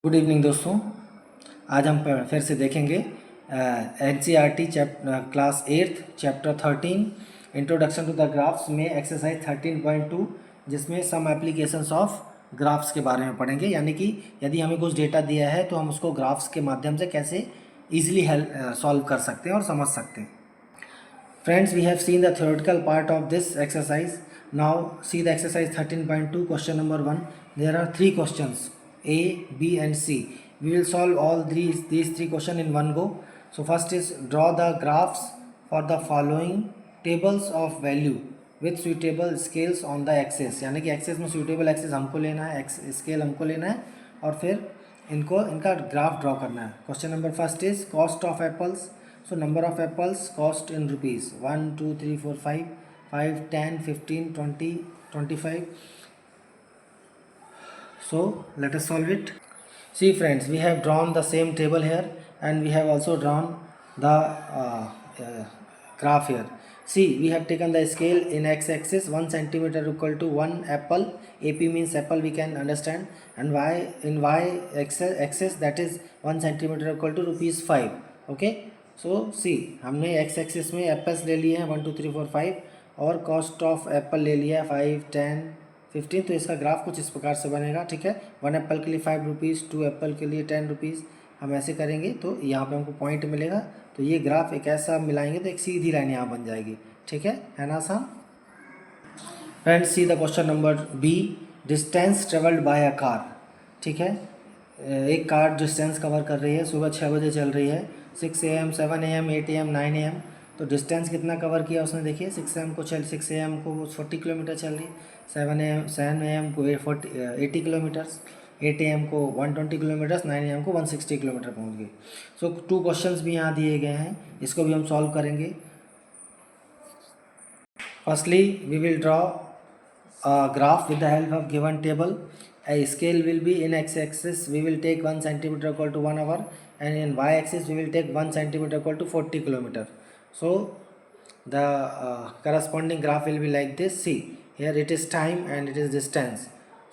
Good evening दोस्तों। आज हम फिर से देखेंगे NCERT class 8 chapter 13 introduction to the graphs में एक्सरसाइज 13.2 जिसमें सम एप्लीकेशंस ऑफ ग्राफ्स के बारे में पढ़ेंगे। यानी कि यदि हमें कुछ डेटा दिया है तो हम उसको ग्राफ्स के माध्यम से कैसे ईजिली सॉल्व कर सकते हैं और समझ सकते हैं। Friends, we have seen the theoretical part of this exercise. Now see the exercise 13.2 question number 1. There are three questions A, B and C. We will solve all these three questions in one go. So first is draw the graphs for the following tables of value with suitable scales on the axis. यानी कि access में suitable axis हमको लेना है, scale हमको लेना है और फिर इनका ग्राफ ड्रॉ करना है। Question number first is cost of apples. So number of apples cost in rupees 1, 2, 3, 4, 5, 10, 15, 20, 25. So let us solve it. See friends, we have drawn the same table here and we have also drawn the graph here. See, we have taken the scale in x-axis 1 centimeter equal to 1 apple. AP means apple, we can understand, and y in y-axis that is 1 centimeter equal to rupees 5. Okay. सो सी हमने x axis में apples ले लिए हैं 1, 2, 3, 4, 5 और cost of Apple ले लिया है 5, 10, 15। तो इसका ग्राफ कुछ इस प्रकार से बनेगा। ठीक है, 1 एप्पल के लिए 5 रुपीज़, 2 एप्पल के लिए 10 रुपीज़। हम ऐसे करेंगे तो यहाँ पे हमको पॉइंट मिलेगा। तो ये ग्राफ एक ऐसा मिलाएंगे तो एक सीधी लाइन यहाँ बन जाएगी। ठीक है ना आसान। Friends, see the question number B, distance travelled by a car. ठीक है, एक कार डिस्टेंस कवर कर रही है, सुबह 6 बजे चल रही है, 6 AM, 7 AM, 8 AM, 9 AM। तो डिस्टेंस कितना कवर किया उसने, देखिए 6 AM को 40 किलोमीटर चल रही है, 7 AM को 80 किलोमीटर्स, 8 AM को 120 किलोमीटर्स, 9 AM को 160 किलोमीटर पहुंच गई। सो 2 क्वेश्चंस भी यहाँ दिए गए हैं, इसको भी हम सॉल्व करेंगे। Firstly we will draw graph with the help of given table. A scale will be in x-axis we will take 1 centimeter equal to 1 hour and in y-axis we will take 1 centimeter equal to 40 kilometer. So the corresponding graph will be like this. See, here it is time and it is distance.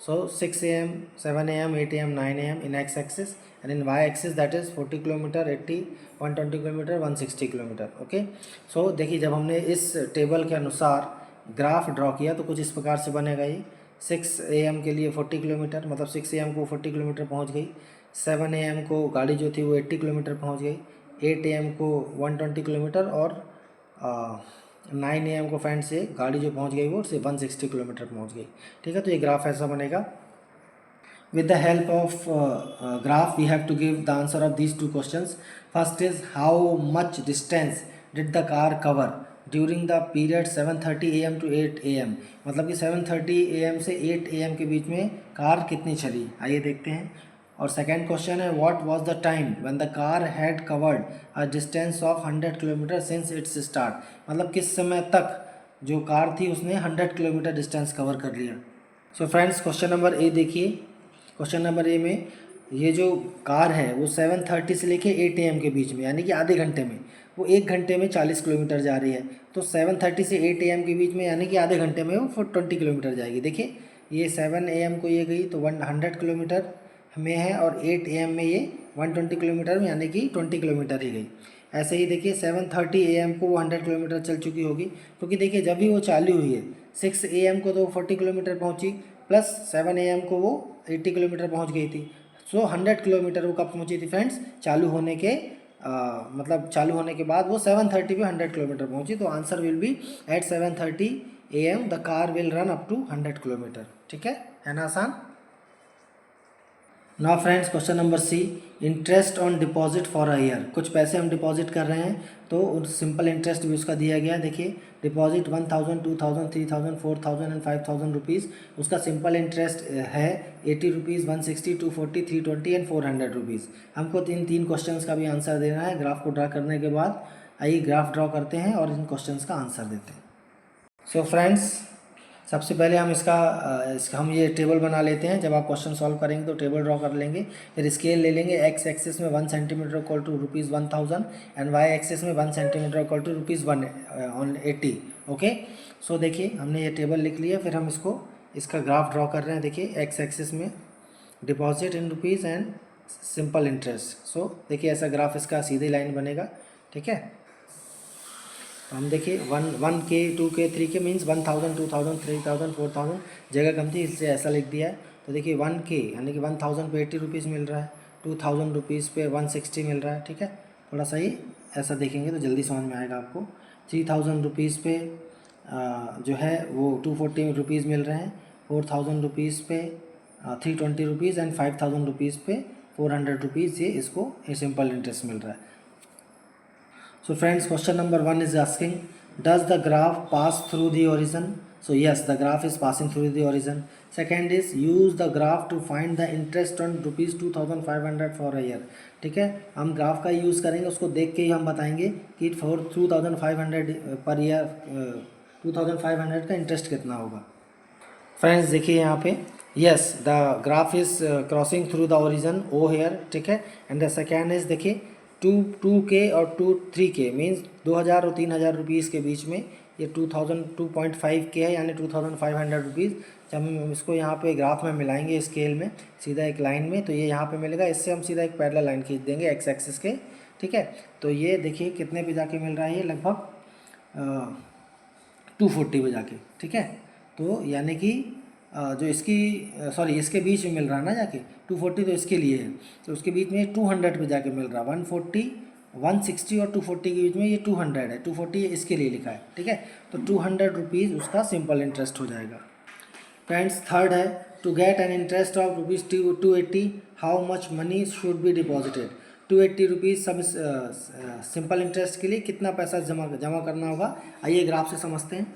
So 6 AM, 7 AM, 8 AM, 9 AM in x-axis and in y-axis that is 40 kilometre, 80, 120 kilometre, 160 kilometre. Okay, so देखिए जब हमने इस table के अनुसार graph draw किया तो कुछ इस प्रकार से बनेगा। ये 6 AM के लिए 40 किलोमीटर, मतलब 6 AM को 40 किलोमीटर पहुंच गई। 7 AM को गाड़ी जो थी वो 80 किलोमीटर पहुंच गई। 8 AM को 120 किलोमीटर और 9 AM को फ्रेंड से गाड़ी जो पहुंच गई वो सिर्फ 160 किलोमीटर पहुंच गई। ठीक है, तो ये ग्राफ ऐसा बनेगा। With the help of graph we have to give the answer of these two questions. First is how much distance did the car cover during the period 7:30 AM to 8 AM। मतलब कि 7:30 AM से 8 AM के बीच में car कितनी चली, आइए देखते हैं। और सेकेंड क्वेश्चन है what was the time when the car had covered a distance of 100 kilometre since it's start. मतलब किस समय तक जो कार थी उसने 100 किलोमीटर डिस्टेंस कवर कर लिया। So friends, question number A देखिए। क्वेश्चन नंबर ए में ये जो कार है वो 7:30 से लेके 8 AM के बीच में, यानी कि आधे घंटे में, वो 1 घंटे में 40 किलोमीटर जा रही है। तो 7:30 से 8 AM के बीच में यानी कि आधे घंटे में वो 20 किलोमीटर जाएगी। देखिए ये 7 AM को ये गई तो 100 किलोमीटर में है और 8 AM में ये 120 किलोमीटर में, यानी कि 20 किलोमीटर ही गई। ऐसे ही देखिए 7:30 AM को वो 100 किलोमीटर चल चुकी होगी, क्योंकि देखिए जब भी वो चालू हुई है 6 AM को तो 40 किलोमीटर पहुँची, प्लस 7 AM को वो 80 किलोमीटर पहुँच गई थी। सो 100 किलोमीटर वो कब पहुँची थी फ्रेंड्स, चालू होने के मतलब चालू होने के बाद वो 7:30 पे 100 किलोमीटर पहुँची। तो answer will be at 7:30 AM the car will run up to 100 kilometre. ठीक है ना आसान। Now friends, question number C, interest on deposit for a year. कुछ पैसे हम डिपॉजिट कर रहे हैं तो सिंपल इंटरेस्ट भी उसका दिया गया है। देखिए डिपॉजिट 1000, 2000, 3000, 4000 एंड 5000 रुपीज़। उसका सिंपल इंटरेस्ट है 80 रुपीज़, 160, 240, 320 एंड 400 रुपीज़। हमको इन 3 क्वेश्चन का भी आंसर देना है। ग्राफ को ड्रा करने के बाद आइए ग्राफ ड्रॉ करते हैं और इन क्वेश्चन का आंसर देते हैं। सो फ्रेंड्स, सबसे पहले हम हम ये टेबल बना लेते हैं। जब आप क्वेश्चन सॉल्व करेंगे तो टेबल ड्रॉ कर लेंगे। फिर स्केल ले लेंगे। एक्स एक्सिस में 1 centimetre equal to ₹1000 and Y axis में 1 centimetre equal to ₹180। Okay, so देखिए हमने ये टेबल लिख लिया। फिर हम इसका ग्राफ ड्रॉ कर रहे हैं। देखिए एक्स एक्सिस में deposit in rupees and simple interest. So देखिए ऐसा ग्राफ इसका सीधी लाइन बनेगा, ठीक है। तो हम देखिए 1K 2K 3K मीन्स 1000 2000 3000 4000, जगह कम थी इसलिए ऐसा लिख दिया है। तो देखिए 1K यानी कि 1000 पे 80 रुपीज़ मिल रहा है, 2000 रुपीज़ पे 160 मिल रहा है, ठीक है। थोड़ा सा ही ऐसा देखेंगे तो जल्दी समझ में आएगा आपको। 3000 रुपीज़ पे जो है वो 240 रुपीज़ मिल रहे हैं, 4000 रुपीज़ पे 320 रुपीज़ एंड 5000 रुपीज़ पे 400 रुपीज़, ये इसको सिंपल इंटरेस्ट मिल रहा है। So friends, question number 1 is asking, does the graph pass through the origin? So yes, the graph is passing through the origin. Second is, use the graph to find the interest on rupees 2500 for a year. ठीक है, हम graph का use करेंगे, उसको देख के ही हम बताएंगे कि फॉर 2500 पर ईयर 2500 का इंटरेस्ट कितना होगा। फ्रेंड्स देखिए यहाँ पे, yes the graph is crossing through the origin O here, ठीक है। एंड द सेकेंड इज देखिए 2K और 3K मीन्स 2000 और 3000 रुपीज़ के बीच में ये 2.5K है यानी 2500 रुपीज़। जब हम इसको यहाँ पे ग्राफ में मिलाएंगे स्केल में सीधा एक लाइन में, तो ये यहाँ पे मिलेगा, इससे हम सीधा एक पैरेलल लाइन खींच देंगे एक्स एक्सिस के, ठीक है। तो ये देखिए कितने पे जाके मिल रहा है, ये लगभग 240 पे जाके, ठीक है। तो यानी कि जो इसकी इसके बीच में मिल रहा है ना जाके 240, तो इसके लिए है, तो उसके बीच में 200 पे जाके मिल रहा है। 140 160 और 240 के बीच में ये 200 है, 240 इसके लिए लिखा है, ठीक है। तो 200 रुपीज़ उसका सिंपल इंटरेस्ट हो जाएगा। फ्रेंड्स थर्ड है, to get an interest of rupees 280 how much money should be deposited. 280 rupees सब सिंपल इंटरेस्ट के लिए कितना पैसा जमा करना होगा, आइए ग्राफ से समझते हैं।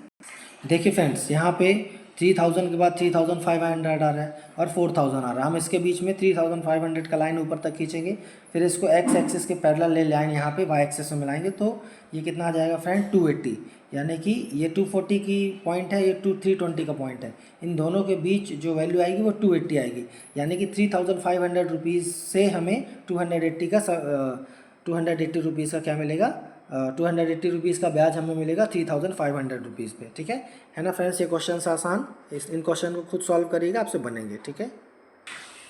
देखिए फ्रेंड्स यहाँ पे 3000 के बाद 3500 आ रहा है और 4000 आ रहा है। हम इसके बीच में 3500 का लाइन ऊपर तक खींचेंगे, फिर इसको एक्स एक्सिस के पैरेलल ले लाइन यहाँ पे वाई एक्सिस में मिलाएंगे, तो ये कितना आ जाएगा फ्रेंड 280, यानी कि ये 240 की पॉइंट है, ये 320 का पॉइंट है। इन दोनों के बीच जो वैल्यू आएगी वो 280 आएगी, यानी कि 3500 रुपीज़ से हमें 280 रुपीज़ का क्या मिलेगा, 280 रुपीज़ का ब्याज हमें मिलेगा 3500 रुपीज़ पे, ठीक है ना फ्रेंड्स। ये क्वेश्चन आसान, इन क्वेश्चन को खुद सॉल्व करिएगा, आपसे बनेंगे, ठीक है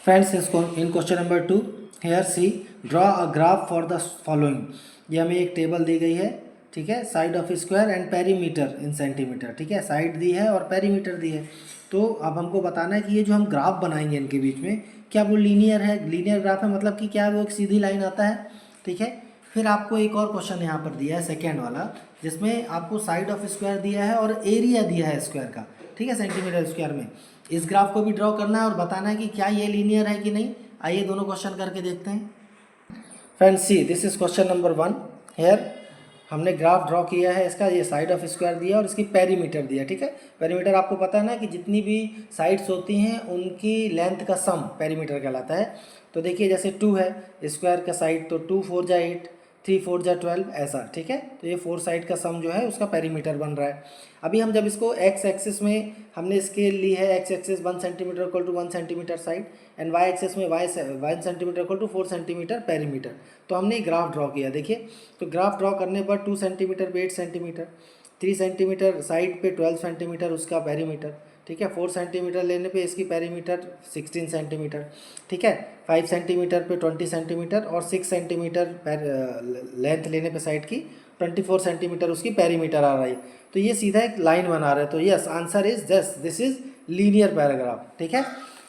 फ्रेंड्स। इसको in question number 2 here see draw a graph for the following. ये हमें एक टेबल दी गई है, ठीक है, side of square and perimeter in centimetre, ठीक है, साइड दी है और पेरीमीटर दी है। तो अब हमको बताना है कि ये जो हम ग्राफ बनाएंगे इनके बीच में क्या वो लीनियर है, लीनियर ग्राफ है, मतलब कि क्या वो एक सीधी लाइन आता है, ठीक है। फिर आपको एक और क्वेश्चन यहाँ पर दिया है सेकेंड वाला, जिसमें आपको साइड ऑफ स्क्वायर दिया है और एरिया दिया है स्क्वायर का, ठीक है, सेंटीमीटर स्क्वायर में। इस ग्राफ को भी ड्रॉ करना है और बताना है कि क्या ये लीनियर है कि नहीं। आइए दोनों क्वेश्चन करके देखते हैं। Friends see this is question number 1। Here हमने ग्राफ ड्रॉ किया है इसका, ये साइड ऑफ स्क्वायर दिया और इसकी पेरीमीटर दिया, ठीक है। पेरीमीटर आपको पता है ना कि जितनी भी साइड्स होती हैं उनकी लेंथ का सम पेरीमीटर कहलाता है। तो देखिए जैसे 2 है स्क्वायर का साइड, तो 2 4 जा 8, 3 4 जा 12 ऐसा, ठीक है। तो ये 4 साइड का सम जो है उसका पेरीमीटर बन रहा है। अभी हम जब इसको एक्स एक्सिस में हमने स्केल ली है, X axis 1 centimetre equal to 1 centimetre side and Y axis में 1 centimetre equal to 4 centimetre perimeter, तो हमने ग्राफ ड्रॉ किया। देखिए तो ग्राफ ड्रॉ करने पर 2 सेंटीमीटर पे 8 सेंटीमीटर, 3 सेंटीमीटर साइड पे 12 सेंटीमीटर उसका पेरीमीटर, ठीक है। 4 सेंटीमीटर लेने पे इसकी पेरीमीटर 16 सेंटीमीटर, ठीक है। 5 सेंटीमीटर पे 20 सेंटीमीटर और 6 सेंटीमीटर लेंथ लेने पे साइड की 24 सेंटीमीटर उसकी पेरीमीटर आ रही है। तो ये सीधा एक लाइन बना रहा है, तो yes answer is this is linear paragraph, ठीक है।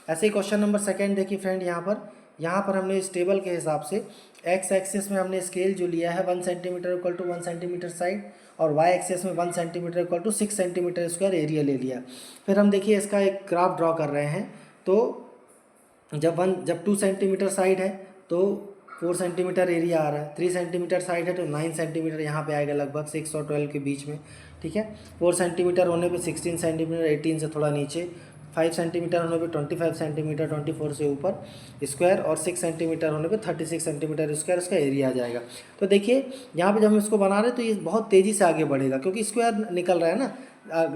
ऐसे ही क्वेश्चन नंबर सेकेंड देखिए फ्रेंड, यहाँ पर हमने इस टेबल के हिसाब से एक्स एक्सिस में हमने स्केल जो लिया है 1 centimetre equal to 1 centimetre side और वाई एक्सिस में 1 centimetre equal to 6 centimetre square area ले लिया। फिर हम देखिए इसका एक ग्राफ ड्रॉ कर रहे हैं, तो जब 2 सेंटीमीटर साइड है तो 4 सेंटीमीटर एरिया आ रहा है, 3 सेंटीमीटर साइड है तो 9 सेंटीमीटर यहाँ पे आएगा लगभग 6 और 12 के बीच में, ठीक है। 4 सेंटीमीटर होने पे 16 सेंटीमीटर 18 से थोड़ा नीचे, 5 सेंटीमीटर होने पे 25 सेंटीमीटर 24 से ऊपर स्क्वायर और 6 सेंटीमीटर होने पे 36 सेंटीमीटर स्क्वायर उसका एरिया आ जाएगा। तो देखिए यहाँ पे जब हम इसको बना रहे हैं तो ये बहुत तेज़ी से आगे बढ़ेगा क्योंकि स्क्वायर निकल रहा है ना,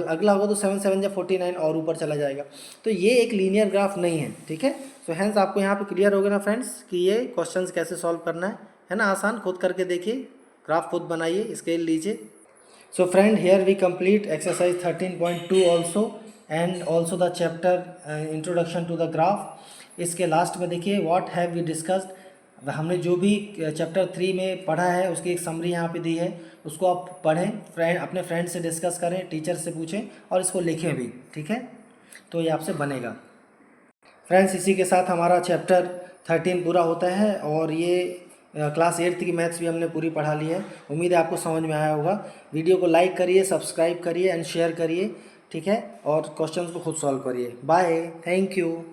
अगला होगा तो 7 7 या 49 और ऊपर चला जाएगा। तो ये एक लीनियर ग्राफ नहीं है, ठीक है। सो हैंस आपको यहाँ पे क्लियर हो गया ना फ्रेंड्स कि ये क्वेश्चंस कैसे सॉल्व करना है ना, आसान, खुद करके देखिए, ग्राफ खुद बनाइए, स्केल लीजिए। So friend here we complete exercise 13.2 also and also the chapter introduction to the graph, इसके लास्ट में देखिए व्हाट हैव वी डिस्कस्ड, हमने जो भी चैप्टर 3 में पढ़ा है उसकी एक समरी यहाँ पे दी है, उसको आप पढ़ें, अपने फ्रेंड से डिस्कस करें, टीचर से पूछें और इसको लिखें भी, ठीक है, तो ये आपसे बनेगा। फ्रेंड्स इसी के साथ हमारा चैप्टर 13 पूरा होता है और ये क्लास 8 की मैथ्स भी हमने पूरी पढ़ा ली है। उम्मीद है आपको समझ में आया होगा। वीडियो को लाइक करिए, सब्सक्राइब करिए एंड शेयर करिए, ठीक है, और क्वेश्चंस को खुद सॉल्व करिए। Bye, thank you.